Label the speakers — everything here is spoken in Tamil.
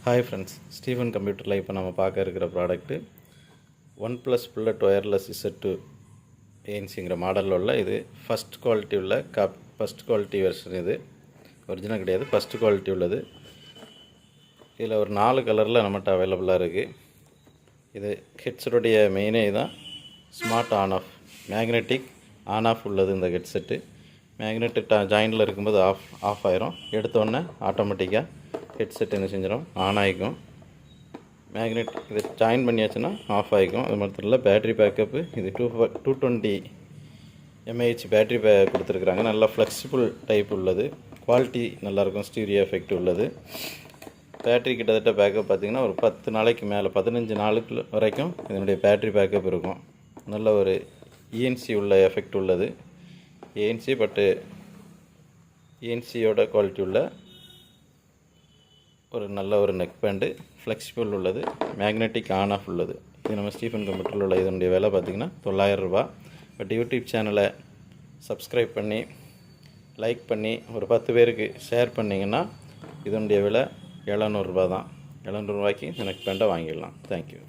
Speaker 1: ஹாய் ஃப்ரெண்ட்ஸ், ஸ்டீஃபன் கம்ப்யூட்டரில் இப்போ நம்ம பார்க்க இருக்கிற product OnePlus bullet wireless Z2 ஏஎன்சிங்கிற மாடலில் உள்ள இது ஃபஸ்ட் குவாலிட்டி உள்ள ஃபஸ்ட் குவாலிட்டி வெர்ஷன். இது ஒரிஜினல் கிடையாது, ஃபஸ்ட் குவாலிட்டி உள்ளது. இதில் ஒரு 4 கலரில் நம்மகிட்ட அவைலபிளாக இருக்குது. இது ஹெட்செட்டுடைய மெயினே தான் smart on off, magnetic on off உள்ளது. இந்த ஹெட்செட்டு மேக்னெட்டு ஜாயிண்டில் இருக்கும்போது ஆஃப் ஆயிரும், எடுத்தோடனே ஆட்டோமேட்டிக்காக ஹெட்செட் என்ன செஞ்சிடும், ஆன் ஆகிக்கும். மேக்னெட் இது ஜாயின் பண்ணியாச்சுன்னா ஆஃப் ஆகிக்கும். அது மட்டும் இல்லை, பேட்ரி பேக்கப்பு இது 220 mAh பேட்ரி கொடுத்துருக்குறாங்க. நல்லா ஃப்ளெக்சிபிள் டைப் உள்ளது. குவாலிட்டி நல்லாயிருக்கும், ஸ்டீரியோ எஃபெக்ட் உள்ளது. பேட்ரி கிட்டத்தட்ட பேக்கப் பார்த்திங்கன்னா ஒரு 10 நாளைக்கு மேலே, 15 நாளுக்கு வரைக்கும் இதனுடைய பேட்ரி பேக்கப் இருக்கும். நல்ல ஒரு ENC உள்ள எஃபெக்ட் உள்ளது. ஏஎன்சி பட்டு ஏஎன்சியோட குவாலிட்டி உள்ள ஒரு நல்ல ஒரு நெக் பேண்டு, ஃப்ளெக்சிபிள் உள்ளது, மேக்னெட்டிக் ஆன் ஆஃப் உள்ளது. இது நம்ம ஸ்டீஃபன் கம்ப்யூட்டரில் உள்ள இதனுடைய விலை பார்த்திங்கன்னா 900 ரூபா. பட் யூடியூப் சேனலை சப்ஸ்கிரைப் பண்ணி லைக் பண்ணி ஒரு 10 பேருக்கு ஷேர் பண்ணிங்கன்னா இதனுடைய விலை 700 ரூபா தான். 700 ரூபாய்க்கு இந்த நெக் பேண்டை வாங்கிடலாம். தேங்க்யூ.